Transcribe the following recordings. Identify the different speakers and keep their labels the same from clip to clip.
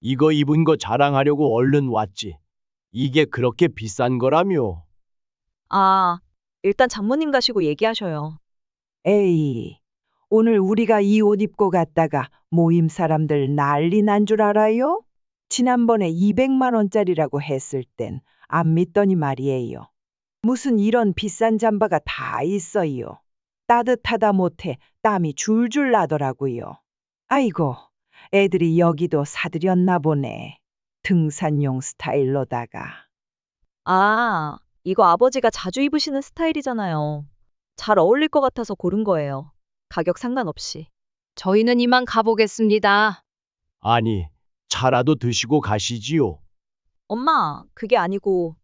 Speaker 1: 이거 입은 거 자랑하려고 얼른 왔지. 이게 그렇게 비싼 거라며.
Speaker 2: 아, 일단 장모님 가시고 얘기하셔요.
Speaker 3: 에이, 오늘 우리가 이 옷 입고 갔다가 모임 사람들 난리 난 줄 알아요? 지난번에 200만 원짜리라고 했을 땐 안 믿더니 말이에요. 무슨 이런 비싼 잠바가 다 있어요. 따뜻하다 못해 땀이 줄줄 나더라고요. 아이고, 애들이 여기도 사들였나 보네. 등산용 스타일로다가.
Speaker 2: 아, 이거 아버지가 자주 입으시는 스타일이잖아요. 잘 어울릴 것 같아서 고른 거예요. 가격 상관없이.
Speaker 4: 저희는 이만 가보겠습니다.
Speaker 1: 아니, 차라도 드시고 가시지요.
Speaker 2: 엄마, 그게 아니고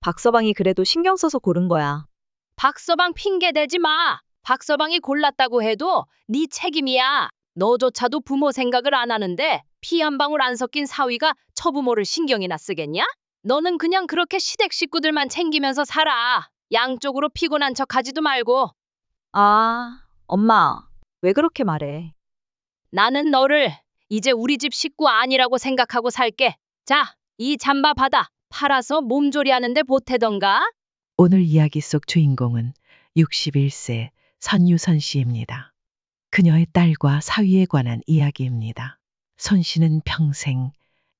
Speaker 2: 박서방이 그래도 신경 써서 고른 거야.
Speaker 4: 박서방 핑계 대지 마. 박서방이 골랐다고 해도 네 책임이야. 너조차도 부모 생각을 안 하는데 피 한 방울 안 섞인 사위가 처부모를 신경이나 쓰겠냐? 너는 그냥 그렇게 시댁 식구들만 챙기면서 살아. 양쪽으로 피곤한 척 하지도 말고.
Speaker 2: 아, 엄마, 왜 그렇게 말해?
Speaker 4: 나는 너를 이제 우리 집 식구 아니라고 생각하고 살게. 자, 이 잠바 받아. 팔아서 몸조리하는데 보태던가.
Speaker 3: 오늘 이야기 속 주인공은 61세 선유선 씨입니다. 그녀의 딸과 사위에 관한 이야기입니다. 손 씨는 평생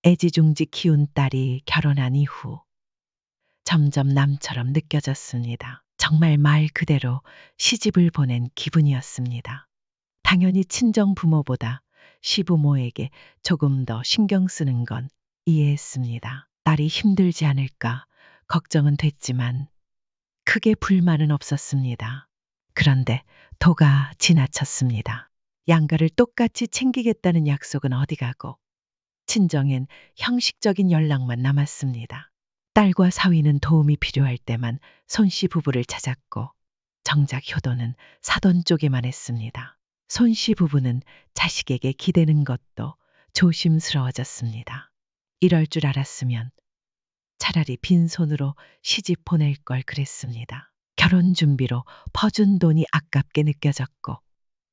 Speaker 3: 애지중지 키운 딸이 결혼한 이후 점점 남처럼 느껴졌습니다. 정말 말 그대로 시집을 보낸 기분이었습니다. 당연히 친정 부모보다 시부모에게 조금 더 신경 쓰는 건 이해했습니다. 딸이 힘들지 않을까 걱정은 됐지만 크게 불만은 없었습니다. 그런데 도가 지나쳤습니다. 양가를 똑같이 챙기겠다는 약속은 어디 가고 친정엔 형식적인 연락만 남았습니다. 딸과 사위는 도움이 필요할 때만 손씨 부부를 찾았고 정작 효도는 사돈 쪽에만 했습니다. 손씨 부부는 자식에게 기대는 것도 조심스러워졌습니다. 이럴 줄 알았으면 차라리 빈손으로 시집 보낼 걸 그랬습니다. 결혼 준비로 퍼준 돈이 아깝게 느껴졌고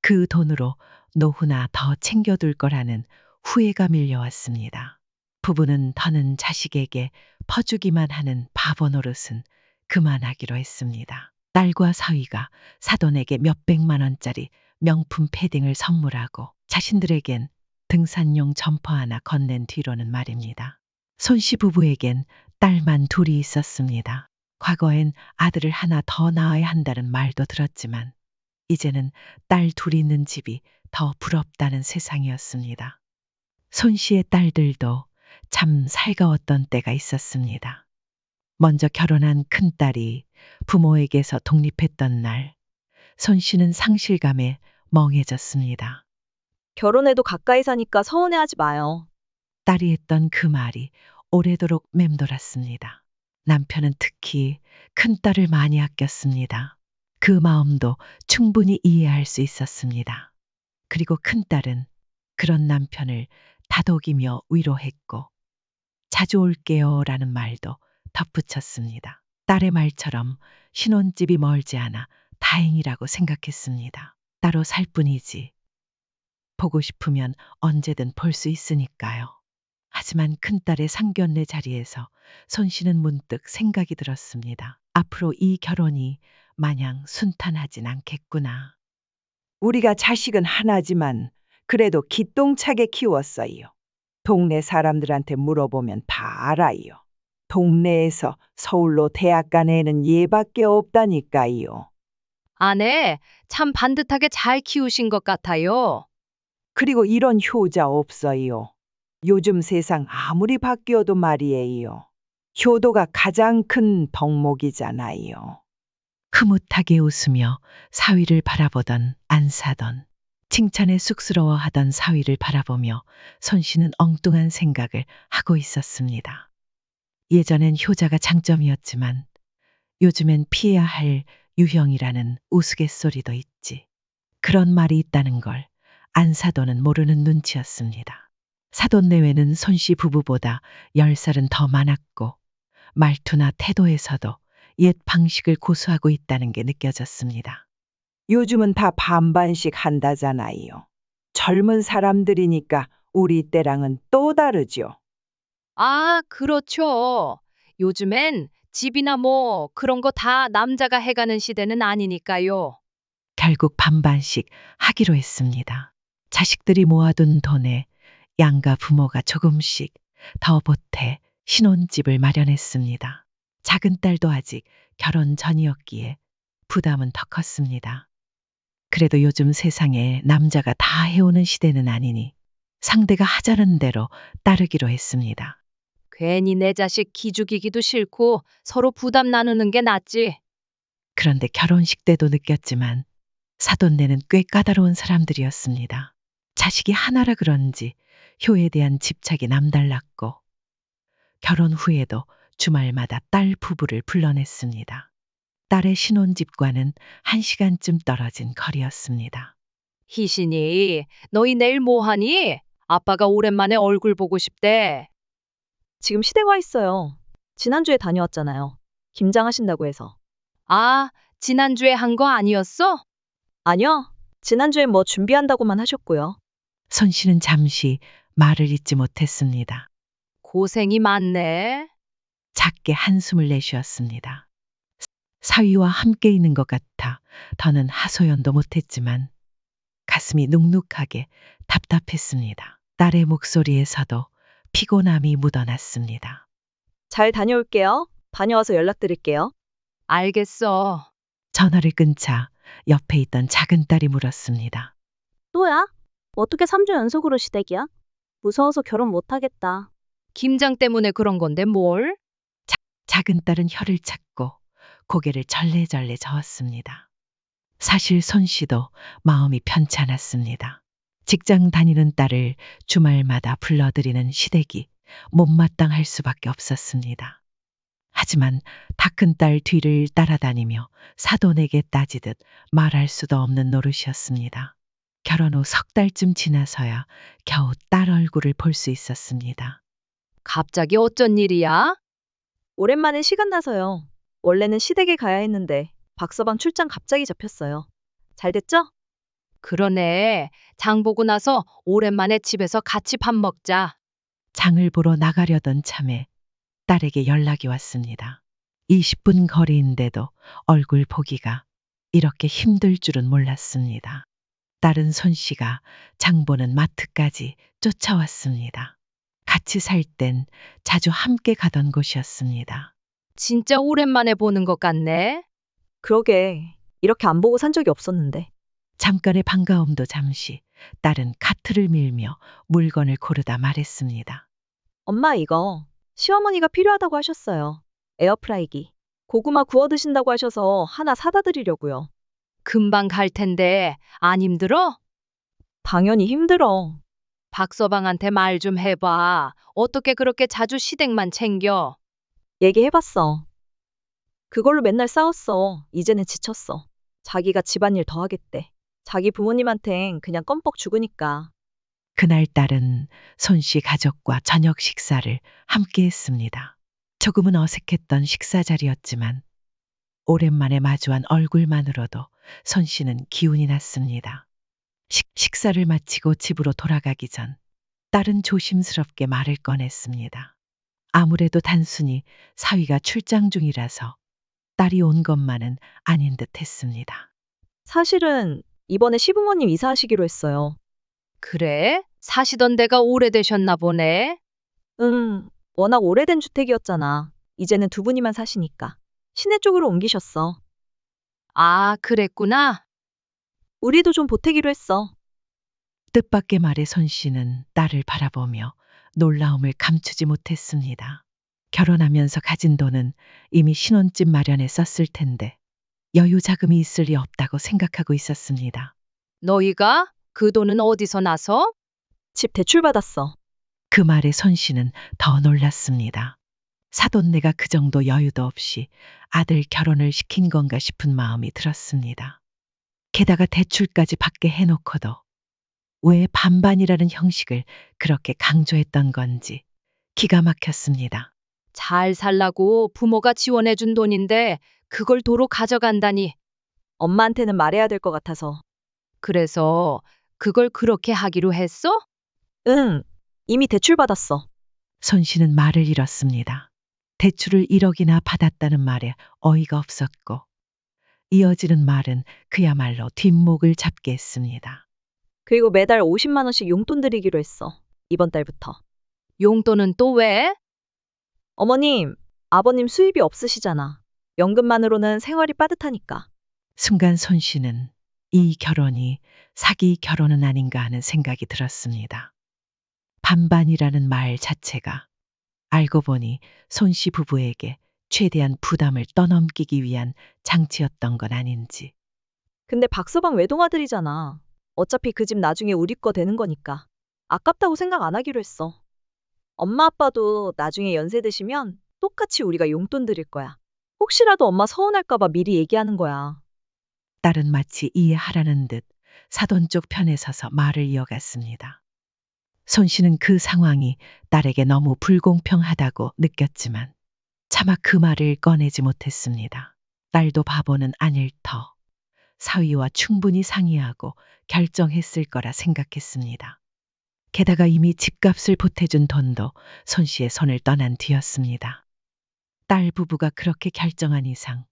Speaker 3: 그 돈으로 노후나 더 챙겨둘 거라는 후회가 밀려왔습니다. 부부는 더는 자식에게 퍼주기만 하는 바보 노릇은 그만하기로 했습니다. 딸과 사위가 사돈에게 몇백만 원짜리 명품 패딩을 선물하고 자신들에겐 등산용 점퍼 하나 건넨 뒤로는 말입니다. 손씨 부부에겐 딸만 둘이 있었습니다. 과거엔 아들을 하나 더 낳아야 한다는 말도 들었지만 이제는 딸 둘이 있는 집이 더 부럽다는 세상이었습니다. 손 씨의 딸들도 참 살가웠던 때가 있었습니다. 먼저 결혼한 큰딸이 부모에게서 독립했던 날, 손 씨는 상실감에 멍해졌습니다.
Speaker 2: 결혼해도 가까이 사니까 서운해하지 마요.
Speaker 3: 딸이 했던 그 말이 오래도록 맴돌았습니다. 남편은 특히 큰딸을 많이 아꼈습니다. 그 마음도 충분히 이해할 수 있었습니다. 그리고 큰딸은 그런 남편을 다독이며 위로했고 자주 올게요 라는 말도 덧붙였습니다. 딸의 말처럼 신혼집이 멀지 않아 다행이라고 생각했습니다. 따로 살 뿐이지 보고 싶으면 언제든 볼 수 있으니까요. 하지만 큰딸의 상견례 자리에서 손 씨는 문득 생각이 들었습니다. 앞으로 이 결혼이 마냥 순탄하진 않겠구나. 우리가 자식은 하나지만 그래도 기똥차게 키웠어요. 동네 사람들한테 물어보면 다 알아요. 동네에서 서울로 대학 간 애는 얘밖에 없다니까요.
Speaker 4: 아내, 참 반듯하게 잘 키우신 것 같아요.
Speaker 3: 그리고 이런 효자 없어요. 요즘 세상 아무리 바뀌어도 말이에요. 효도가 가장 큰 덕목이잖아요. 흐뭇하게 웃으며 사위를 바라보던 안사돈. 칭찬에 쑥스러워하던 사위를 바라보며 손 씨는 엉뚱한 생각을 하고 있었습니다. 예전엔 효자가 장점이었지만 요즘엔 피해야 할 유형이라는 우스갯소리도 있지. 그런 말이 있다는 걸 안사돈은 모르는 눈치였습니다. 사돈 내외는 손 씨 부부보다 10살은 더 많았고 말투나 태도에서도 옛 방식을 고수하고 있다는 게 느껴졌습니다. 요즘은 다 반반씩 한다잖아요. 젊은 사람들이니까 우리 때랑은 또 다르죠.
Speaker 4: 아, 그렇죠. 요즘엔 집이나 뭐 그런 거 다 남자가 해가는 시대는 아니니까요.
Speaker 5: 결국 반반씩 하기로 했습니다. 자식들이 모아둔 돈에 양가 부모가 조금씩 더 보태 신혼집을 마련했습니다. 작은 딸도 아직 결혼 전이었기에 부담은 더 컸습니다. 그래도 요즘 세상에 남자가 다 해오는 시대는 아니니 상대가 하자는 대로 따르기로 했습니다.
Speaker 4: 괜히 내 자식 기죽이기도 싫고 서로 부담 나누는 게 낫지.
Speaker 5: 그런데 결혼식 때도 느꼈지만 사돈네는 꽤 까다로운 사람들이었습니다. 자식이 하나라 그런지 효에 대한 집착이 남달랐고 결혼 후에도 주말마다 딸 부부를 불러냈습니다. 딸의 신혼집과는 1시간쯤 떨어진 거리였습니다.
Speaker 4: 희신이, 너희 내일 뭐 하니? 아빠가 오랜만에 얼굴 보고 싶대.
Speaker 2: 지금 시댁 와 있어요. 지난주에 다녀왔잖아요. 김장하신다고 해서.
Speaker 4: 아, 지난주에 한 거 아니었어?
Speaker 2: 아니요. 지난주엔 뭐 준비한다고만 하셨고요.
Speaker 5: 손 씨는 잠시 말을 잇지 못했습니다.
Speaker 4: 고생이 많네.
Speaker 5: 작게 한숨을 내쉬었습니다. 사위와 함께 있는 것 같아 더는 하소연도 못했지만 가슴이 눅눅하게 답답했습니다. 딸의 목소리에서도 피곤함이 묻어났습니다.
Speaker 2: 잘 다녀올게요. 다녀와서 연락드릴게요.
Speaker 4: 알겠어.
Speaker 5: 전화를 끊자 옆에 있던 작은 딸이 물었습니다.
Speaker 6: 또야? 어떻게 3주 연속으로 시댁이야? 무서워서 결혼 못하겠다.
Speaker 4: 김장 때문에 그런 건데 뭘?
Speaker 5: 작은 딸은 혀를 찾고 고개를 절레절레 저었습니다. 사실 손 씨도 마음이 편치 않았습니다. 직장 다니는 딸을 주말마다 불러들이는 시댁이 못마땅할 수밖에 없었습니다. 하지만 다 큰 딸 뒤를 따라다니며 사돈에게 따지듯 말할 수도 없는 노릇이었습니다. 결혼 후 석 달쯤 지나서야 겨우 딸 얼굴을 볼 수 있었습니다.
Speaker 4: 갑자기 어쩐 일이야?
Speaker 2: 오랜만에 시간 나서요. 원래는 시댁에 가야 했는데 박서방 출장 갑자기 잡혔어요. 잘 됐죠?
Speaker 4: 그러네. 장 보고 나서 오랜만에 집에서 같이 밥 먹자.
Speaker 5: 장을 보러 나가려던 참에 딸에게 연락이 왔습니다. 20분 거리인데도 얼굴 보기가 이렇게 힘들 줄은 몰랐습니다. 딸은 손 씨가 장 보는 마트까지 쫓아왔습니다. 같이 살 땐 자주 함께 가던 곳이었습니다.
Speaker 4: 진짜 오랜만에 보는 것 같네.
Speaker 2: 그러게. 이렇게 안 보고 산 적이 없었는데.
Speaker 5: 잠깐의 반가움도 잠시 딸은 카트를 밀며 물건을 고르다 말했습니다.
Speaker 2: 엄마 이거 시어머니가 필요하다고 하셨어요. 에어프라이기. 고구마 구워 드신다고 하셔서 하나 사다 드리려고요.
Speaker 4: 금방 갈 텐데 안 힘들어?
Speaker 2: 당연히 힘들어.
Speaker 4: 박서방한테 말 좀 해봐. 어떻게 그렇게 자주 시댁만 챙겨?
Speaker 2: 얘기해봤어. 그걸로 맨날 싸웠어. 이제는 지쳤어. 자기가 집안일 더 하겠대. 자기 부모님한텐 그냥 껌뻑 죽으니까.
Speaker 5: 그날 딸은 손 씨 가족과 저녁 식사를 함께 했습니다. 조금은 어색했던 식사 자리였지만 오랜만에 마주한 얼굴만으로도 손 씨는 기운이 났습니다. 식사를 마치고 집으로 돌아가기 전 딸은 조심스럽게 말을 꺼냈습니다. 아무래도 단순히 사위가 출장 중이라서 딸이 온 것만은 아닌 듯 했습니다.
Speaker 2: 사실은 이번에 시부모님 이사하시기로 했어요.
Speaker 4: 그래? 사시던 데가 오래되셨나 보네.
Speaker 2: 워낙 오래된 주택이었잖아. 이제는 두 분이만 사시니까. 시내 쪽으로 옮기셨어.
Speaker 4: 아, 그랬구나.
Speaker 2: 우리도 좀 보태기로 했어.
Speaker 5: 뜻밖의 말에 손 씨는 딸을 바라보며 놀라움을 감추지 못했습니다. 결혼하면서 가진 돈은 이미 신혼집 마련에 썼을 텐데 여유 자금이 있을 리 없다고 생각하고 있었습니다.
Speaker 4: 너희가? 그 돈은 어디서 나서?
Speaker 2: 집 대출 받았어.
Speaker 5: 그 말에 손 씨는 더 놀랐습니다. 사돈네가 그 정도 여유도 없이 아들 결혼을 시킨 건가 싶은 마음이 들었습니다. 게다가 대출까지 받게 해놓고도 왜 반반이라는 형식을 그렇게 강조했던 건지 기가 막혔습니다.
Speaker 4: 잘 살라고 부모가 지원해준 돈인데 그걸 도로 가져간다니.
Speaker 2: 엄마한테는 말해야 될 것 같아서.
Speaker 4: 그래서 그걸 그렇게 하기로 했어?
Speaker 2: 응, 이미 대출 받았어.
Speaker 5: 손 씨는 말을 잃었습니다. 대출을 1억이나 받았다는 말에 어이가 없었고 이어지는 말은 그야말로 뒷목을 잡게 했습니다.
Speaker 2: 그리고 매달 50만 원씩 용돈 드리기로 했어. 이번 달부터.
Speaker 4: 용돈은 또 왜?
Speaker 2: 어머님, 아버님 수입이 없으시잖아. 연금만으로는 생활이 빠듯하니까.
Speaker 5: 순간 손 씨는 이 결혼이 사기 결혼은 아닌가 하는 생각이 들었습니다. 반반이라는 말 자체가 알고 보니 손 씨 부부에게 최대한 부담을 떠넘기기 위한 장치였던 건 아닌지.
Speaker 2: 근데 박서방 외동아들이잖아. 어차피 그 집 나중에 우리 거 되는 거니까. 아깝다고 생각 안 하기로 했어. 엄마 아빠도 나중에 연세 드시면 똑같이 우리가 용돈 드릴 거야. 혹시라도 엄마 서운할까 봐 미리 얘기하는 거야.
Speaker 5: 딸은 마치 이해하라는 듯 사돈 쪽 편에 서서 말을 이어갔습니다. 손 씨는 그 상황이 딸에게 너무 불공평하다고 느꼈지만 차마 그 말을 꺼내지 못했습니다. 딸도 바보는 아닐 터. 사위와 충분히 상의하고 결정했을 거라 생각했습니다. 게다가 이미 집값을 보태준 돈도 손 씨의 손을 떠난 뒤였습니다. 딸 부부가 그렇게 결정한 이상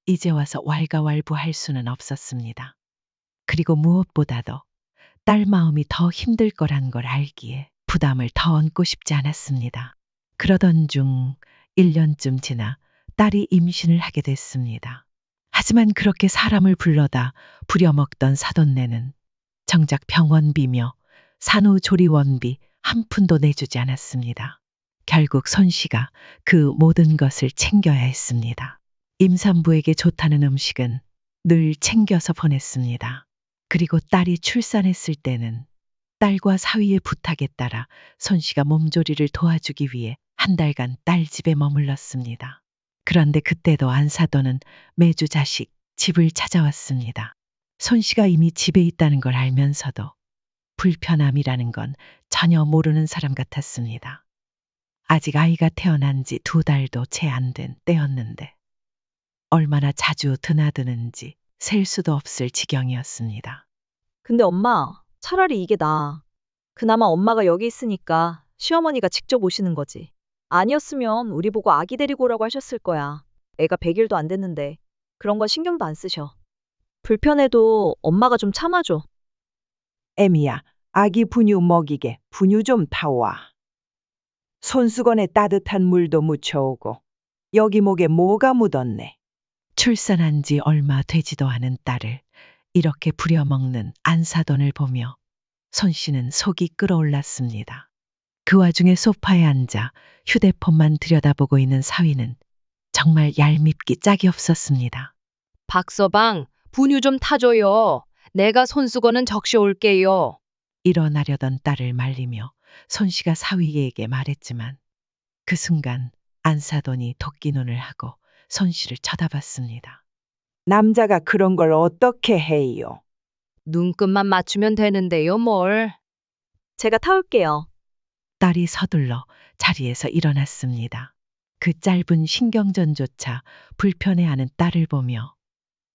Speaker 5: 이제 와서 왈가왈부할 수는 없었습니다. 그리고 무엇보다도 딸 마음이 더 힘들 거란 걸 알기에 부담을 더 얹고 싶지 않았습니다. 그러던 중 1년쯤 지나 딸이 임신을 하게 됐습니다. 하지만 그렇게 사람을 불러다 부려먹던 사돈네는 정작 병원비며 산후조리원비 한 푼도 내주지 않았습니다. 결국 손 씨가 그 모든 것을 챙겨야 했습니다. 임산부에게 좋다는 음식은 늘 챙겨서 보냈습니다. 그리고 딸이 출산했을 때는 딸과 사위의 부탁에 따라 손 씨가 몸조리를 도와주기 위해 한 달간 딸 집에 머물렀습니다. 그런데 그때도 안사돈은 매주 자식 집을 찾아왔습니다. 손 씨가 이미 집에 있다는 걸 알면서도 불편함이라는 건 전혀 모르는 사람 같았습니다. 아직 아이가 태어난 지 2달도 채 안 된 때였는데 얼마나 자주 드나드는지 셀 수도 없을 지경이었습니다.
Speaker 2: 근데 엄마, 차라리 이게 나아. 그나마 엄마가 여기 있으니까 시어머니가 직접 오시는 거지. 아니었으면 우리 보고 아기 데리고 오라고 하셨을 거야. 애가 100일도 안 됐는데 그런 건 신경도 안 쓰셔. 불편해도 엄마가 좀 참아줘.
Speaker 3: 애미야, 아기 분유 먹이게 분유 좀 타와. 손수건에 따뜻한 물도 묻혀오고 여기 목에 뭐가 묻었네.
Speaker 5: 출산한 지 얼마 되지도 않은 딸을 이렇게 부려먹는 안사돈을 보며 손 씨는 속이 끓어올랐습니다. 그 와중에 소파에 앉아 휴대폰만 들여다보고 있는 사위는 정말 얄밉기 짝이 없었습니다.
Speaker 4: 박서방, 분유 좀 타줘요. 내가 손수건은 적셔 올게요.
Speaker 5: 일어나려던 딸을 말리며 손 씨가 사위에게 말했지만 그 순간 안사돈이 도끼눈을 하고 손 씨를 쳐다봤습니다.
Speaker 3: 남자가 그런 걸 어떻게 해요?
Speaker 4: 눈끝만 맞추면 되는데요, 뭘.
Speaker 2: 제가 타올게요.
Speaker 5: 딸이 서둘러 자리에서 일어났습니다. 그 짧은 신경전조차 불편해하는 딸을 보며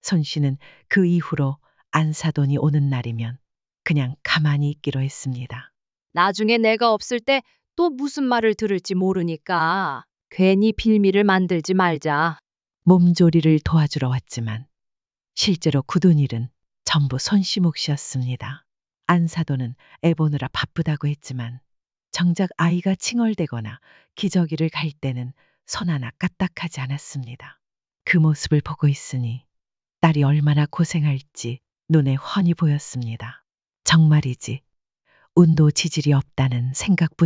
Speaker 5: 손 씨는 그 이후로 안사돈이 오는 날이면 그냥 가만히 있기로 했습니다.
Speaker 4: 나중에 내가 없을 때 또 무슨 말을 들을지 모르니까 괜히 빌미를 만들지 말자.
Speaker 5: 몸조리를 도와주러 왔지만 실제로 굳은 일은 전부 손 씨 몫이었습니다. 안사돈은 애 보느라 바쁘다고 했지만 정작 아이가 칭얼대거나 기저귀를 갈 때는 손 하나 까딱하지 않았습니다. 그 모습을 보고 있으니 딸이 얼마나 고생할지 눈에 훤히 보였습니다. 정말이지 운도 지질이 없다는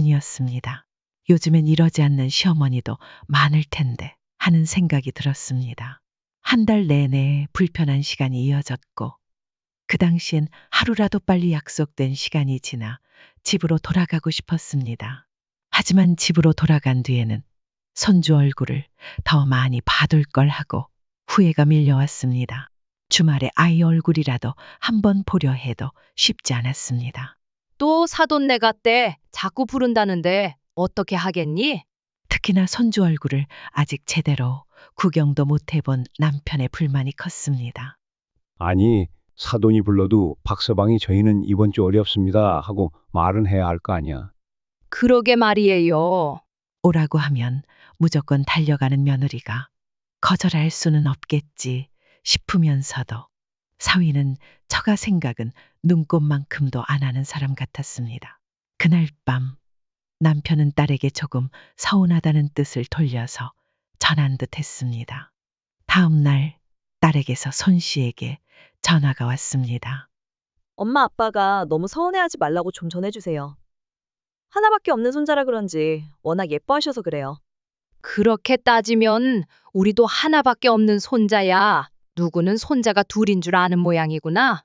Speaker 5: 생각뿐이었습니다. 요즘엔 이러지 않는 시어머니도 많을 텐데 하는 생각이 들었습니다. 한 달 내내 불편한 시간이 이어졌고 그 당시엔 하루라도 빨리 약속된 시간이 지나 집으로 돌아가고 싶었습니다. 하지만 집으로 돌아간 뒤에는 손주 얼굴을 더 많이 봐둘 걸 하고 후회가 밀려왔습니다. 주말에 아이 얼굴이라도 한번 보려 해도 쉽지 않았습니다.
Speaker 4: 또 사돈네 갔대. 자꾸 부른다는데 어떻게 하겠니?
Speaker 5: 특히나 손주 얼굴을 아직 제대로 구경도 못 해본 남편의 불만이 컸습니다.
Speaker 1: 아니,
Speaker 7: 사돈이 불러도 박서방이 저희는 이번 주 어렵습니다 하고 말은 해야 할 거 아니야.
Speaker 4: 그러게 말이에요.
Speaker 5: 오라고 하면 무조건 달려가는 며느리가 거절할 수는 없겠지 싶으면서도 사위는 처가 생각은 눈꼽만큼도 안 하는 사람 같았습니다. 그날 밤 남편은 딸에게 조금 서운하다는 뜻을 돌려서 전한 듯 했습니다. 다음 날 딸에게서 손 씨에게 전화가 왔습니다.
Speaker 2: 엄마 아빠가 너무 서운해하지 말라고 좀 전해주세요. 하나밖에 없는 손자라 그런지 워낙 예뻐하셔서 그래요.
Speaker 4: 그렇게 따지면 우리도 하나밖에 없는 손자야. 누구는 손자가 둘인 줄 아는 모양이구나.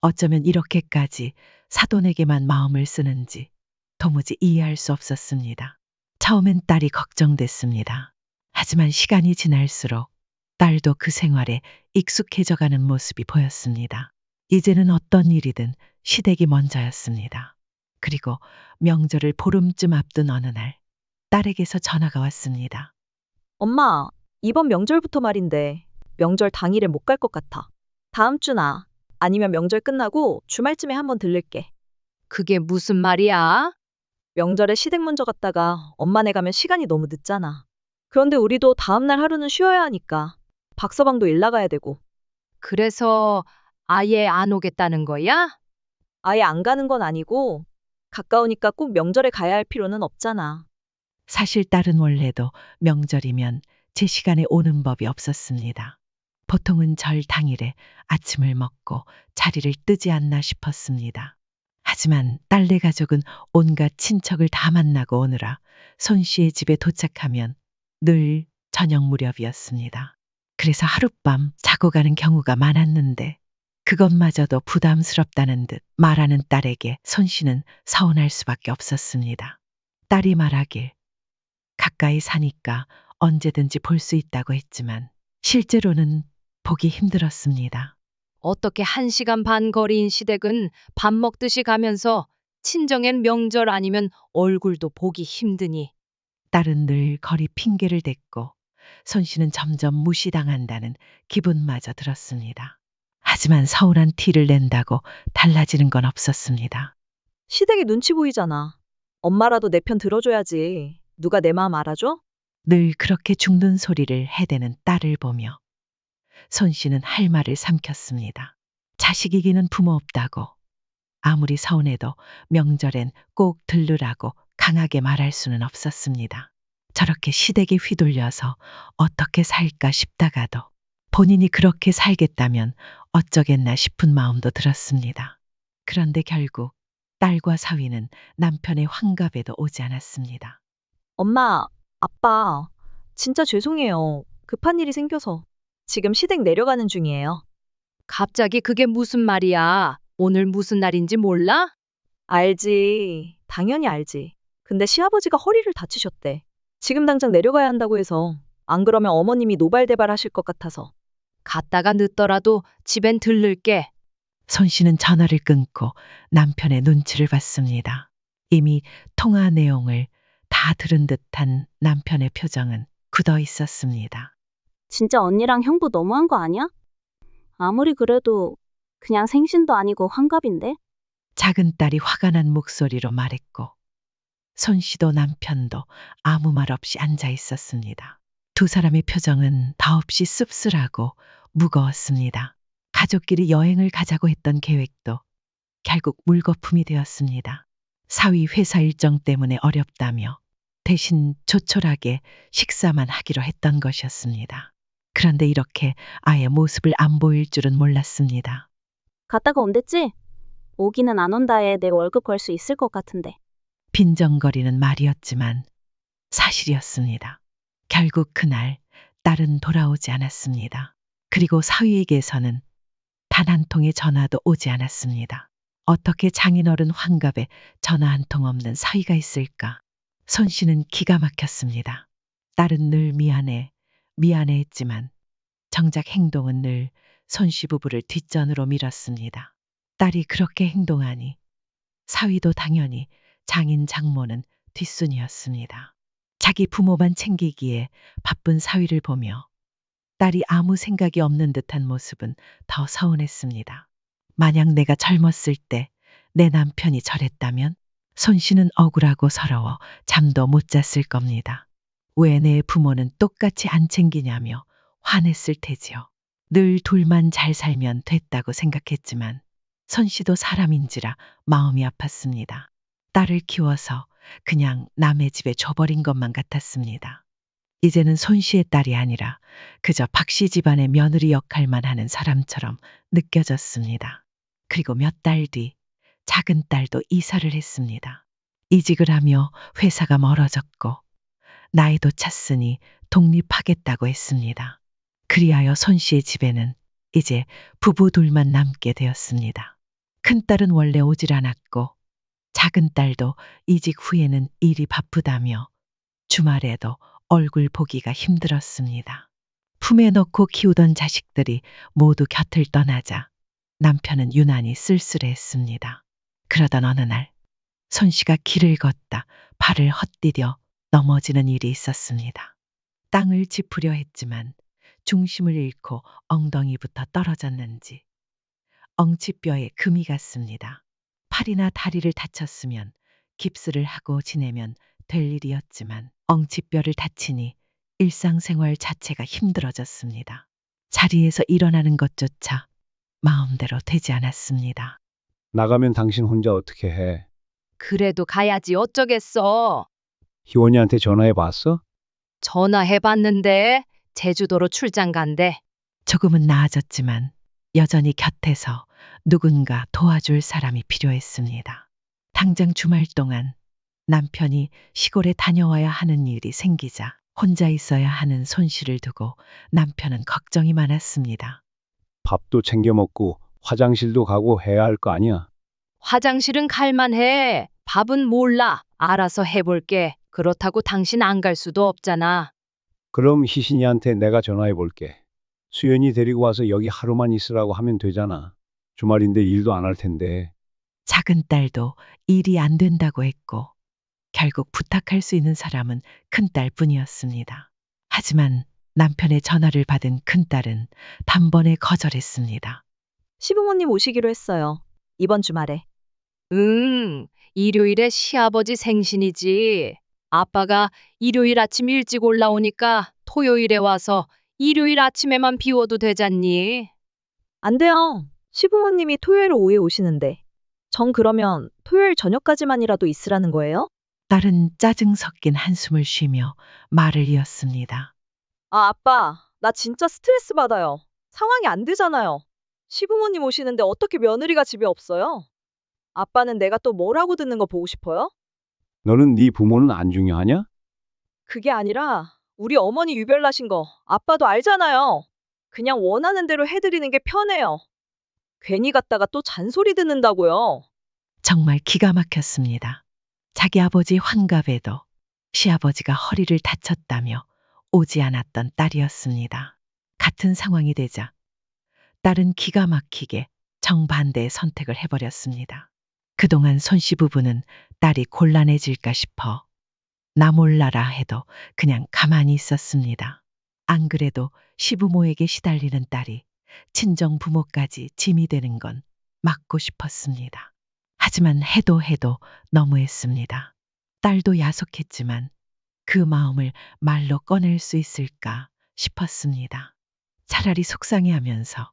Speaker 5: 어쩌면 이렇게까지 사돈에게만 마음을 쓰는지 도무지 이해할 수 없었습니다. 처음엔 딸이 걱정됐습니다. 하지만 시간이 지날수록 딸도 그 생활에 익숙해져가는 모습이 보였습니다. 이제는 어떤 일이든 시댁이 먼저였습니다. 그리고 명절을 보름쯤 앞둔 어느 날 딸에게서 전화가 왔습니다.
Speaker 2: 엄마, 이번 명절부터 말인데 명절 당일에 못 갈 것 같아. 다음 주나 아니면 명절 끝나고 주말쯤에 한번 들를게.
Speaker 4: 그게 무슨 말이야?
Speaker 2: 명절에 시댁 먼저 갔다가 엄마네 가면 시간이 너무 늦잖아. 그런데 우리도 다음날 하루는 쉬어야 하니까 박서방도 일 나가야 되고
Speaker 4: 그래서 아예 안 오겠다는 거야?
Speaker 2: 아예 안 가는 건 아니고 가까우니까 꼭 명절에 가야 할 필요는 없잖아.
Speaker 5: 사실 딸은 원래도 명절이면 제 시간에 오는 법이 없었습니다. 보통은 절 당일에 아침을 먹고 자리를 뜨지 않나 싶었습니다. 하지만 딸네 가족은 온갖 친척을 다 만나고 오느라 손 씨의 집에 도착하면 늘 저녁 무렵이었습니다. 그래서 하룻밤 자고 가는 경우가 많았는데 그것마저도 부담스럽다는 듯 말하는 딸에게 손 씨는 서운할 수밖에 없었습니다. 딸이 말하길 가까이 사니까 언제든지 볼 수 있다고 했지만 실제로는 보기 힘들었습니다.
Speaker 4: 어떻게 1시간 반 거리인 시댁은 밥 먹듯이 가면서 친정엔 명절 아니면 얼굴도 보기 힘드니.
Speaker 5: 딸은 늘 거리 핑계를 댔고 손 씨는 점점 무시당한다는 기분마저 들었습니다. 하지만 서운한 티를 낸다고 달라지는 건 없었습니다.
Speaker 2: 시댁에 눈치 보이잖아. 엄마라도 내 편 들어줘야지. 누가 내 마음 알아줘?
Speaker 5: 늘 그렇게 죽는 소리를 해대는 딸을 보며 손 씨는 할 말을 삼켰습니다. 자식이기는 부모 없다고 아무리 서운해도 명절엔 꼭 들르라고 강하게 말할 수는 없었습니다. 저렇게 시댁에 휘둘려서 어떻게 살까 싶다가도 본인이 그렇게 살겠다면 어쩌겠나 싶은 마음도 들었습니다. 그런데 결국 딸과 사위는 남편의 환갑에도 오지 않았습니다.
Speaker 2: 엄마, 아빠, 진짜 죄송해요. 급한 일이 생겨서. 지금 시댁 내려가는 중이에요.
Speaker 4: 갑자기 그게 무슨 말이야? 오늘 무슨 날인지 몰라?
Speaker 2: 알지. 당연히 알지. 근데 시아버지가 허리를 다치셨대. 지금 당장 내려가야 한다고 해서. 안 그러면 어머님이 노발대발 하실 것 같아서.
Speaker 4: 갔다가 늦더라도 집엔 들를게.
Speaker 5: 손 씨는 전화를 끊고 남편의 눈치를 봤습니다. 이미 통화 내용을 다 들은 듯한 남편의 표정은 굳어 있었습니다.
Speaker 6: 진짜 언니랑 형부 너무한 거 아니야? 아무리 그래도 그냥 생신도 아니고 환갑인데?
Speaker 5: 작은 딸이 화가 난 목소리로 말했고 손 씨도 남편도 아무 말 없이 앉아 있었습니다. 두 사람의 표정은 더없이 씁쓸하고 무거웠습니다. 가족끼리 여행을 가자고 했던 계획도 결국 물거품이 되었습니다. 사위 회사 일정 때문에 어렵다며 대신 조촐하게 식사만 하기로 했던 것이었습니다. 그런데 이렇게 아예 모습을 안 보일 줄은 몰랐습니다.
Speaker 6: 갔다가 온댔지? 오기는 안 온다에 내 월급 걸 수 있을 것 같은데.
Speaker 5: 빈정거리는 말이었지만 사실이었습니다. 결국 그날 딸은 돌아오지 않았습니다. 그리고 사위에게서는 단 한 통의 전화도 오지 않았습니다. 어떻게 장인어른 환갑에 전화 한 통 없는 사위가 있을까? 손 씨는 기가 막혔습니다. 딸은 늘 미안해 했지만 정작 행동은 늘 손 씨 부부를 뒷전으로 밀었습니다. 딸이 그렇게 행동하니 사위도 당연히 장인 장모는 뒷순이었습니다. 자기 부모만 챙기기에 바쁜 사위를 보며 딸이 아무 생각이 없는 듯한 모습은 더 서운했습니다. 만약 내가 젊었을 때 내 남편이 저랬다면 손 씨는 억울하고 서러워 잠도 못 잤을 겁니다. 왜 내 부모는 똑같이 안 챙기냐며 화냈을 테지요. 늘 둘만 잘 살면 됐다고 생각했지만 손 씨도 사람인지라 마음이 아팠습니다. 딸을 키워서 그냥 남의 집에 줘버린 것만 같았습니다. 이제는 손 씨의 딸이 아니라 그저 박 씨 집안의 며느리 역할만 하는 사람처럼 느껴졌습니다. 그리고 몇 달 뒤 작은 딸도 이사를 했습니다. 이직을 하며 회사가 멀어졌고 나이도 찼으니 독립하겠다고 했습니다. 그리하여 손 씨의 집에는 이제 부부 둘만 남게 되었습니다. 큰딸은 원래 오질 않았고 작은 딸도 이직 후에는 일이 바쁘다며 주말에도 얼굴 보기가 힘들었습니다. 품에 넣고 키우던 자식들이 모두 곁을 떠나자 남편은 유난히 쓸쓸해했습니다. 그러던 어느 날 손 씨가 길을 걷다 발을 헛디뎌 넘어지는 일이 있었습니다. 땅을 짚으려 했지만 중심을 잃고 엉덩이부터 떨어졌는지 엉치뼈에 금이 갔습니다. 팔이나 다리를 다쳤으면 깁스를 하고 지내면 될 일이었지만 엉치뼈를 다치니 일상생활 자체가 힘들어졌습니다. 자리에서 일어나는 것조차 마음대로 되지 않았습니다.
Speaker 7: 나가면 당신 혼자 어떻게 해?
Speaker 4: 그래도 가야지 어쩌겠어.
Speaker 7: 희원이한테 전화해 봤어?
Speaker 4: 전화해봤는데 제주도로 출장 간대.
Speaker 5: 조금은 나아졌지만 여전히 곁에서 누군가 도와줄 사람이 필요했습니다. 당장 주말 동안 남편이 시골에 다녀와야 하는 일이 생기자 혼자 있어야 하는 손 씨를 두고 남편은 걱정이 많았습니다.
Speaker 7: 밥도 챙겨 먹고 화장실도 가고 해야 할 거 아니야?
Speaker 4: 화장실은 갈만해. 밥은 몰라. 알아서 해볼게. 그렇다고 당신 안 갈 수도 없잖아.
Speaker 7: 그럼 희신이한테 내가 전화해 볼게. 수연이 데리고 와서 여기 하루만 있으라고 하면 되잖아. 주말인데 일도 안 할 텐데.
Speaker 5: 작은 딸도 일이 안 된다고 했고 결국 부탁할 수 있는 사람은 큰딸뿐이었습니다. 하지만 남편의 전화를 받은 큰딸은 단번에 거절했습니다.
Speaker 2: 시부모님 오시기로 했어요. 이번 주말에.
Speaker 4: 일요일에 시아버지 생신이지. 아빠가 일요일 아침 일찍 올라오니까 토요일에 와서 일요일 아침에만 비워도 되잖니.
Speaker 2: 안 돼요. 시부모님이 토요일 오후에 오시는데. 전 그러면 토요일 저녁까지만이라도 있으라는 거예요?
Speaker 5: 딸은 짜증 섞인 한숨을 쉬며 말을 이었습니다.
Speaker 2: 아, 아빠. 나 진짜 스트레스 받아요. 상황이 안 되잖아요. 시부모님 오시는데 어떻게 며느리가 집에 없어요? 아빠는 내가 또 뭐라고 듣는 거 보고 싶어요?
Speaker 7: 너는 네 부모는 안 중요하냐?
Speaker 2: 그게 아니라 우리 어머니 유별나신 거 아빠도 알잖아요. 그냥 원하는 대로 해드리는 게 편해요. 괜히 갔다가 또 잔소리 듣는다고요.
Speaker 5: 정말 기가 막혔습니다. 자기 아버지 환갑에도 시아버지가 허리를 다쳤다며 오지 않았던 딸이었습니다. 같은 상황이 되자 딸은 기가 막히게 정반대의 선택을 해버렸습니다. 그동안 손 씨 부부는 딸이 곤란해질까 싶어 나 몰라라 해도 그냥 가만히 있었습니다. 안 그래도 시부모에게 시달리는 딸이 친정 부모까지 짐이 되는 건 막고 싶었습니다. 하지만 해도 너무했습니다. 딸도 야속했지만 그 마음을 말로 꺼낼 수 있을까 싶었습니다. 차라리 속상해하면서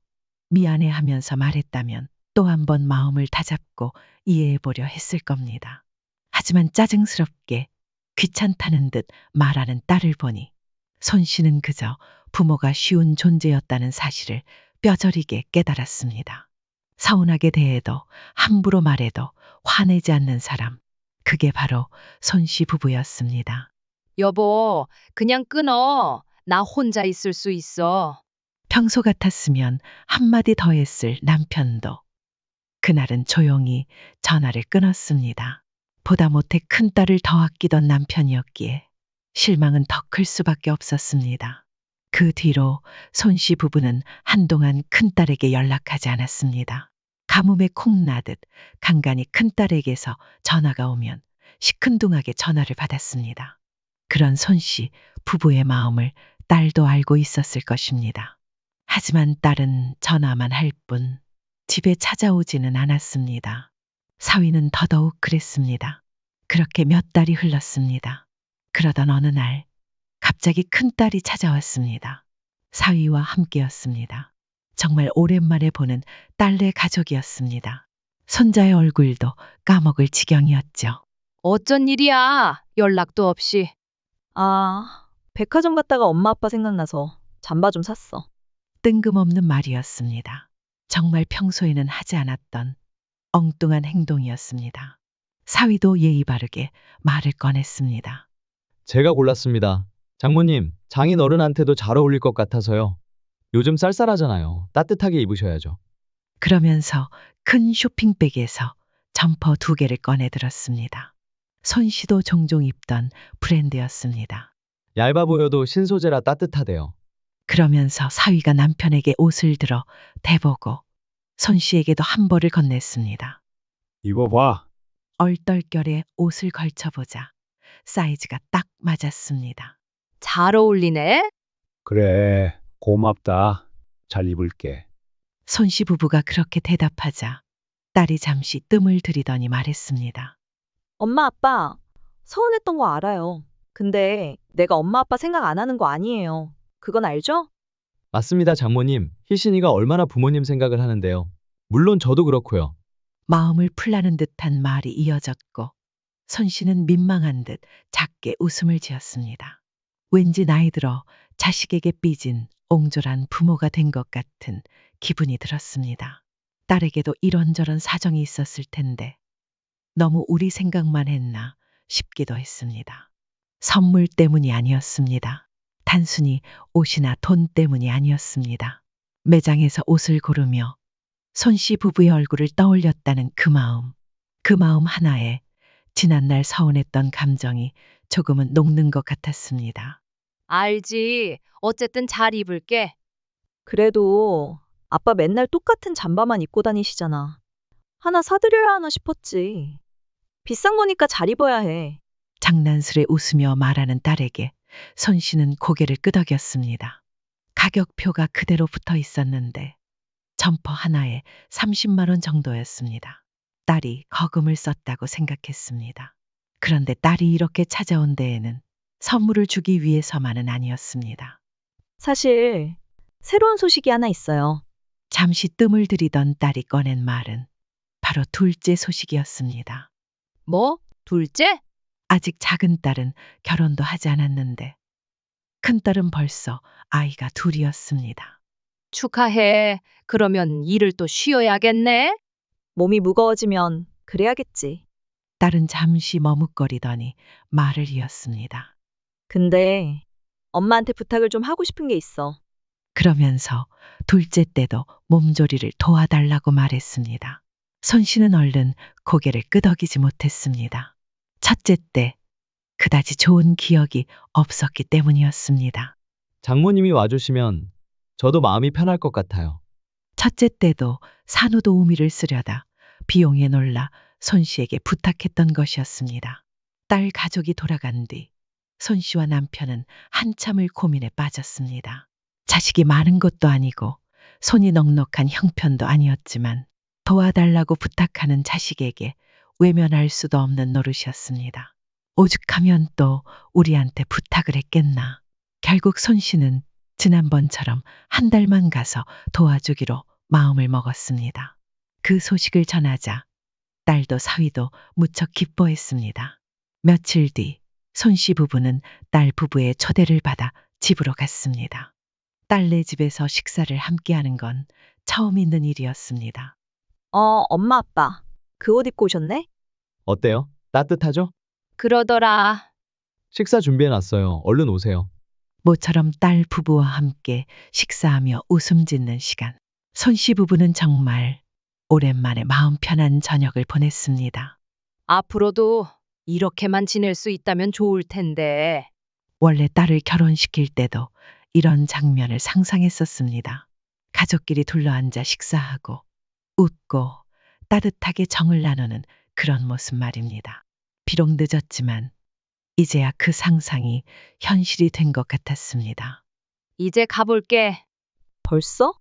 Speaker 5: 미안해하면서 말했다면 또 한 번 마음을 다잡고 이해해보려 했을 겁니다. 하지만 짜증스럽게 귀찮다는 듯 말하는 딸을 보니 손 씨는 그저 부모가 쉬운 존재였다는 사실을 뼈저리게 깨달았습니다. 서운하게 대해도 함부로 말해도 화내지 않는 사람, 그게 바로 손 씨 부부였습니다.
Speaker 4: 여보, 그냥 끊어. 나 혼자 있을 수 있어.
Speaker 5: 평소 같았으면 한마디 더 했을 남편도 그날은 조용히 전화를 끊었습니다. 보다 못해 큰딸을 더 아끼던 남편이었기에 실망은 더 클 수밖에 없었습니다. 그 뒤로 손 씨 부부는 한동안 큰딸에게 연락하지 않았습니다. 가뭄에 콩나듯 간간히 큰딸에게서 전화가 오면 시큰둥하게 전화를 받았습니다. 그런 손 씨 부부의 마음을 딸도 알고 있었을 것입니다. 하지만 딸은 전화만 할 뿐 집에 찾아오지는 않았습니다. 사위는 더더욱 그랬습니다. 그렇게 몇 달이 흘렀습니다. 그러던 어느 날 갑자기 큰딸이 찾아왔습니다. 사위와 함께였습니다. 정말 오랜만에 보는 딸네 가족이었습니다. 손자의 얼굴도 까먹을 지경이었죠.
Speaker 4: 어쩐 일이야? 연락도 없이.
Speaker 2: 아, 백화점 갔다가 엄마 아빠 생각나서 잠바 좀 샀어.
Speaker 5: 뜬금없는 말이었습니다. 정말 평소에는 하지 않았던 엉뚱한 행동이었습니다. 사위도 예의 바르게 말을 꺼냈습니다.
Speaker 1: 제가 골랐습니다. 장모님, 장인 어른한테도 잘 어울릴 것 같아서요. 요즘 쌀쌀하잖아요. 따뜻하게 입으셔야죠.
Speaker 5: 그러면서 큰 쇼핑백에서 점퍼 2개를 꺼내 들었습니다. 손 씨도 종종 입던 브랜드였습니다.
Speaker 1: 얇아 보여도 신소재라 따뜻하대요.
Speaker 5: 그러면서 사위가 남편에게 옷을 들어 대보고 손 씨에게도 한 벌을 건넸습니다.
Speaker 7: 입어봐.
Speaker 5: 얼떨결에 옷을 걸쳐보자 사이즈가 딱 맞았습니다.
Speaker 4: 잘 어울리네.
Speaker 7: 그래, 고맙다. 잘 입을게.
Speaker 5: 손 씨 부부가 그렇게 대답하자 딸이 잠시 뜸을 들이더니 말했습니다.
Speaker 2: 엄마 아빠, 서운했던 거 알아요. 근데 내가 엄마 아빠 생각 안 하는 거 아니에요. 그건 알죠?
Speaker 1: 맞습니다, 장모님. 희신이가 얼마나 부모님 생각을 하는데요. 물론 저도 그렇고요.
Speaker 5: 마음을 풀라는 듯한 말이 이어졌고 손 씨는 민망한 듯 작게 웃음을 지었습니다. 왠지 나이 들어 자식에게 삐진 옹졸한 부모가 된 것 같은 기분이 들었습니다. 딸에게도 이런저런 사정이 있었을 텐데 너무 우리 생각만 했나 싶기도 했습니다. 선물 때문이 아니었습니다. 단순히 옷이나 돈 때문이 아니었습니다. 매장에서 옷을 고르며 손 씨 부부의 얼굴을 떠올렸다는 그 마음 하나에 지난날 서운했던 감정이 조금은 녹는 것 같았습니다.
Speaker 4: 알지. 어쨌든 잘 입을게.
Speaker 2: 그래도 아빠 맨날 똑같은 잠바만 입고 다니시잖아. 하나 사드려야 하나 싶었지. 비싼 거니까 잘 입어야 해.
Speaker 5: 장난스레 웃으며 말하는 딸에게 손 씨는 고개를 끄덕였습니다. 가격표가 그대로 붙어 있었는데 점퍼 하나에 30만 원 정도였습니다. 딸이 거금을 썼다고 생각했습니다. 그런데 딸이 이렇게 찾아온 데에는 선물을 주기 위해서만은 아니었습니다.
Speaker 2: 사실 새로운 소식이 하나 있어요.
Speaker 5: 잠시 뜸을 들이던 딸이 꺼낸 말은 바로 둘째 소식이었습니다.
Speaker 4: 뭐? 둘째?
Speaker 5: 아직 작은 딸은 결혼도 하지 않았는데 큰 딸은 벌써 아이가 둘이었습니다.
Speaker 4: 축하해. 그러면 일을 또 쉬어야겠네.
Speaker 2: 몸이 무거워지면 그래야겠지.
Speaker 5: 딸은 잠시 머뭇거리더니 말을 이었습니다.
Speaker 2: 근데 엄마한테 부탁을 좀 하고 싶은 게 있어.
Speaker 5: 그러면서 둘째 때도 몸조리를 도와달라고 말했습니다. 손 씨는 얼른 고개를 끄덕이지 못했습니다. 첫째 때 그다지 좋은 기억이 없었기 때문이었습니다.
Speaker 1: 장모님이 와주시면 저도 마음이 편할 것 같아요.
Speaker 5: 첫째 때도 산후도우미를 쓰려다 비용에 놀라 손 씨에게 부탁했던 것이었습니다. 딸 가족이 돌아간 뒤 손 씨와 남편은 한참을 고민에 빠졌습니다. 자식이 많은 것도 아니고 손이 넉넉한 형편도 아니었지만 도와달라고 부탁하는 자식에게 외면할 수도 없는 노릇이었습니다. 오죽하면 또 우리한테 부탁을 했겠나. 결국 손 씨는 지난번처럼 한 달만 가서 도와주기로 마음을 먹었습니다. 그 소식을 전하자 딸도 사위도 무척 기뻐했습니다. 며칠 뒤 손 씨 부부는 딸 부부의 초대를 받아 집으로 갔습니다. 딸네 집에서 식사를 함께하는 건 처음 있는 일이었습니다.
Speaker 2: 엄마 아빠. 그 옷 입고 오셨네?
Speaker 1: 어때요? 따뜻하죠?
Speaker 4: 그러더라.
Speaker 1: 식사 준비해놨어요. 얼른 오세요.
Speaker 5: 모처럼 딸 부부와 함께 식사하며 웃음 짓는 시간. 손 씨 부부는 정말 오랜만에 마음 편한 저녁을 보냈습니다.
Speaker 4: 앞으로도 이렇게만 지낼 수 있다면 좋을 텐데.
Speaker 5: 원래 딸을 결혼시킬 때도 이런 장면을 상상했었습니다. 가족끼리 둘러앉아 식사하고 웃고 따뜻하게 정을 나누는 그런 모습 말입니다. 비록 늦었지만 이제야 그 상상이 현실이 된 것 같았습니다.
Speaker 4: 이제 가볼게.
Speaker 2: 벌써?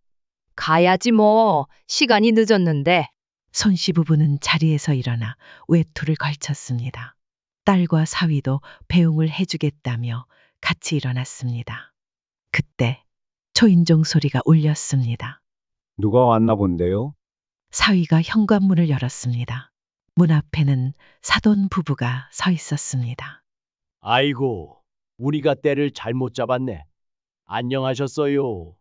Speaker 4: 가야지 뭐. 시간이 늦었는데.
Speaker 5: 손씨 부부는 자리에서 일어나 외투를 걸쳤습니다. 딸과 사위도 배웅을 해주겠다며 같이 일어났습니다. 그때 초인종 소리가 울렸습니다.
Speaker 7: 누가 왔나 본데요?
Speaker 5: 사위가 현관문을 열었습니다. 문 앞에는 사돈 부부가 서 있었습니다.
Speaker 8: 아이고, 우리가 때를 잘못 잡았네. 안녕하셨어요.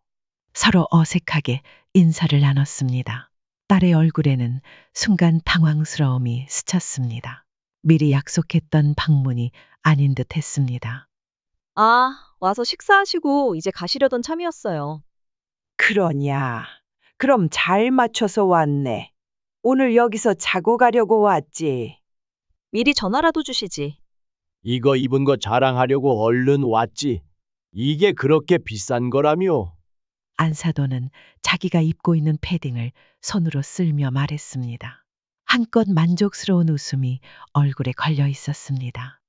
Speaker 5: 서로 어색하게 인사를 나눴습니다. 딸의 얼굴에는 순간 당황스러움이 스쳤습니다. 미리 약속했던 방문이 아닌 듯 했습니다.
Speaker 2: 아, 와서 식사하시고 이제 가시려던 참이었어요.
Speaker 3: 그러냐. 그럼 잘 맞춰서 왔네. 오늘 여기서 자고 가려고 왔지.
Speaker 2: 미리 전화라도 주시지.
Speaker 8: 이거 입은 거 자랑하려고 얼른 왔지. 이게 그렇게 비싼 거라며?
Speaker 5: 안사돈은 자기가 입고 있는 패딩을 손으로 쓸며 말했습니다. 한껏 만족스러운 웃음이 얼굴에 걸려 있었습니다.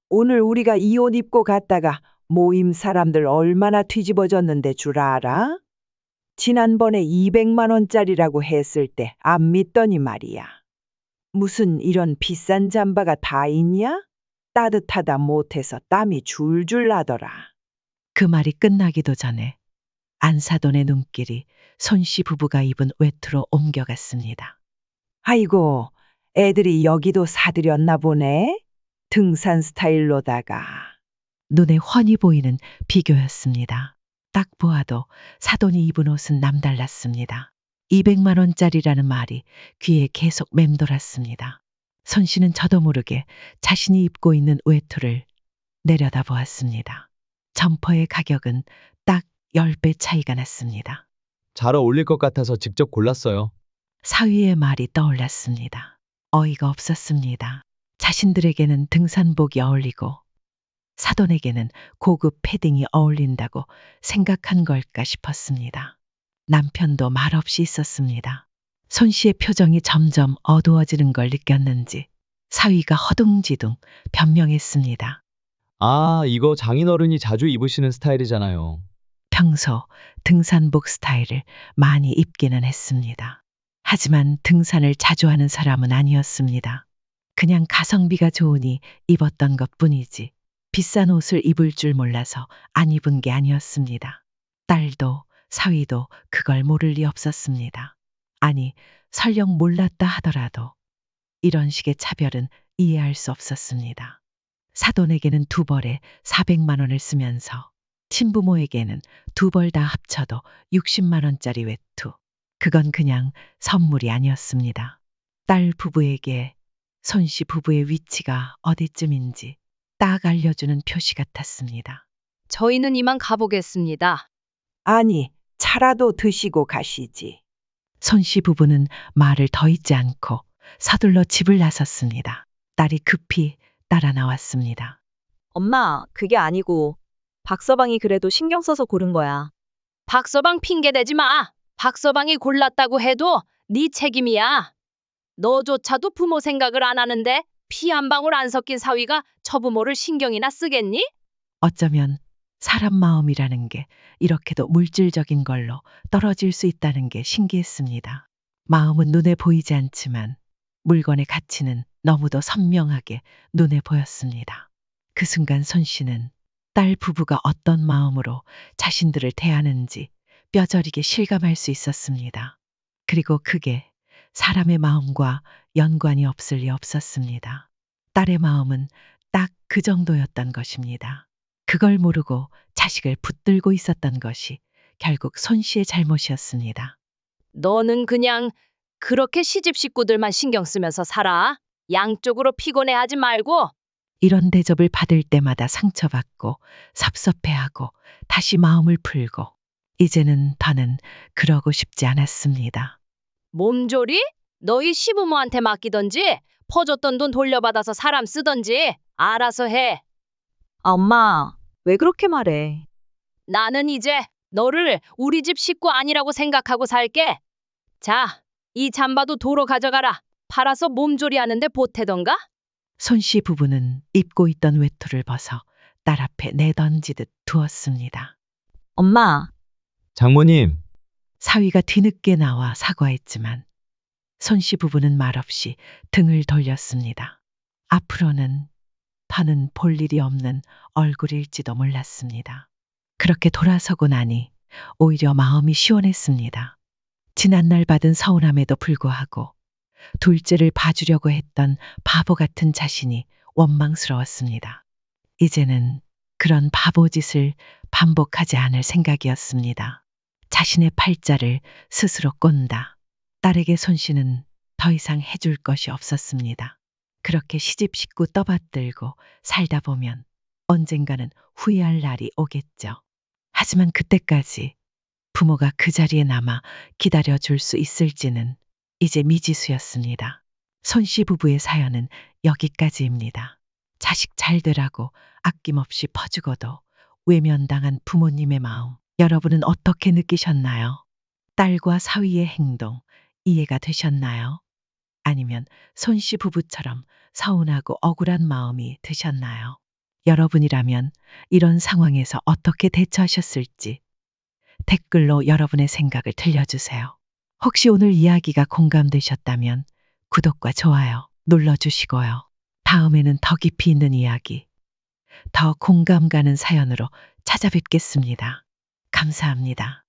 Speaker 3: 오늘 우리가 이 옷 입고 갔다가 모임 사람들 얼마나 뒤집어졌는데 줄 알아? 지난번에 200만 원짜리라고 했을 때 안 믿더니 말이야. 무슨 이런 비싼 잠바가 다 있냐? 따뜻하다 못해서 땀이 줄줄 나더라.
Speaker 5: 그 말이 끝나기도 전에 안사돈의 눈길이 손씨 부부가 입은 외투로 옮겨갔습니다.
Speaker 3: 아이고, 애들이 여기도 사들였나 보네. 등산 스타일로다가.
Speaker 5: 눈에 훤히 보이는 비교였습니다. 딱 보아도 사돈이 입은 옷은 남달랐습니다. 200만 원짜리라는 말이 귀에 계속 맴돌았습니다. 손씨는 저도 모르게 자신이 입고 있는 외투를 내려다보았습니다. 점퍼의 가격은 딱 10배 차이가 났습니다.
Speaker 1: 잘 어울릴 것 같아서 직접 골랐어요.
Speaker 5: 사위의 말이 떠올랐습니다. 어이가 없었습니다. 자신들에게는 등산복이 어울리고 사돈에게는 고급 패딩이 어울린다고 생각한 걸까 싶었습니다. 남편도 말없이 있었습니다. 손씨의 표정이 점점 어두워지는 걸 느꼈는지 사위가 허둥지둥 변명했습니다.
Speaker 1: 아, 이거 장인어른이 자주 입으시는 스타일이잖아요.
Speaker 5: 평소 등산복 스타일을 많이 입기는 했습니다. 하지만 등산을 자주 하는 사람은 아니었습니다. 그냥 가성비가 좋으니 입었던 것뿐이지 비싼 옷을 입을 줄 몰라서 안 입은 게 아니었습니다. 딸도 사위도 그걸 모를 리 없었습니다. 아니, 설령 몰랐다 하더라도 이런 식의 차별은 이해할 수 없었습니다. 사돈에게는 두 벌에 400만 원을 쓰면서 친부모에게는 두 벌 다 합쳐도 60만 원짜리 외투. 그건 그냥 선물이 아니었습니다. 딸 부부에게 손씨 부부의 위치가 어디쯤인지 딱 알려주는 표시 같았습니다.
Speaker 4: 저희는 이만 가보겠습니다.
Speaker 3: 아니, 차라도 드시고 가시지.
Speaker 5: 손씨 부부는 말을 더 잇지 않고 서둘러 집을 나섰습니다. 딸이 급히 따라 나왔습니다.
Speaker 2: 엄마, 그게 아니고 박서방이 그래도 신경 써서 고른 거야.
Speaker 4: 박서방 핑계대지 마. 박서방이 골랐다고 해도 네 책임이야. 너조차도 부모 생각을 안 하는데 피 한 방울 안 섞인 사위가 처부모를 신경이나 쓰겠니?
Speaker 5: 어쩌면 사람 마음이라는 게 이렇게도 물질적인 걸로 떨어질 수 있다는 게 신기했습니다. 마음은 눈에 보이지 않지만 물건의 가치는 너무도 선명하게 눈에 보였습니다. 그 순간 손씨는 딸 부부가 어떤 마음으로 자신들을 대하는지 뼈저리게 실감할 수 있었습니다. 그리고 그게 사람의 마음과 연관이 없을 리 없었습니다. 딸의 마음은 딱 그 정도였던 것입니다. 그걸 모르고 자식을 붙들고 있었던 것이 결국 손씨의 잘못이었습니다.
Speaker 4: 너는 그냥 그렇게 시집 식구들만 신경 쓰면서 살아. 양쪽으로 피곤해하지 말고.
Speaker 5: 이런 대접을 받을 때마다 상처받고 섭섭해하고 다시 마음을 풀고 이제는 더는 그러고 싶지 않았습니다.
Speaker 4: 몸조리? 너희 시부모한테 맡기던지 퍼줬던 돈 돌려받아서 사람 쓰던지 알아서 해.
Speaker 2: 아, 엄마, 왜 그렇게 말해?
Speaker 4: 나는 이제 너를 우리 집 식구 아니라고 생각하고 살게. 자, 이 잠바도 도로 가져가라. 팔아서 몸조리 하는데 보태던가?
Speaker 5: 손씨 부부는 입고 있던 외투를 벗어 딸 앞에 내던지듯 두었습니다.
Speaker 2: 엄마,
Speaker 1: 장모님,
Speaker 5: 사위가 뒤늦게 나와 사과했지만 손씨 부부는 말없이 등을 돌렸습니다. 앞으로는 더는 볼 일이 없는 얼굴일지도 몰랐습니다. 그렇게 돌아서고 나니 오히려 마음이 시원했습니다. 지난날 받은 서운함에도 불구하고 둘째를 봐주려고 했던 바보 같은 자신이 원망스러웠습니다. 이제는 그런 바보짓을 반복하지 않을 생각이었습니다. 자신의 팔자를 스스로 꼰다. 딸에게 손씨는 더 이상 해줄 것이 없었습니다. 그렇게 시집 식구 떠받들고 살다 보면 언젠가는 후회할 날이 오겠죠. 하지만 그때까지 부모가 그 자리에 남아 기다려줄 수 있을지는 이제 미지수였습니다. 손씨 부부의 사연은 여기까지입니다. 자식 잘 되라고 아낌없이 퍼주고도 외면당한 부모님의 마음, 여러분은 어떻게 느끼셨나요? 딸과 사위의 행동 이해가 되셨나요? 아니면 손씨 부부처럼 서운하고 억울한 마음이 드셨나요? 여러분이라면 이런 상황에서 어떻게 대처하셨을지 댓글로 여러분의 생각을 들려주세요. 혹시 오늘 이야기가 공감되셨다면 구독과 좋아요 눌러주시고요. 다음에는 더 깊이 있는 이야기, 더 공감 가는 사연으로 찾아뵙겠습니다. 감사합니다.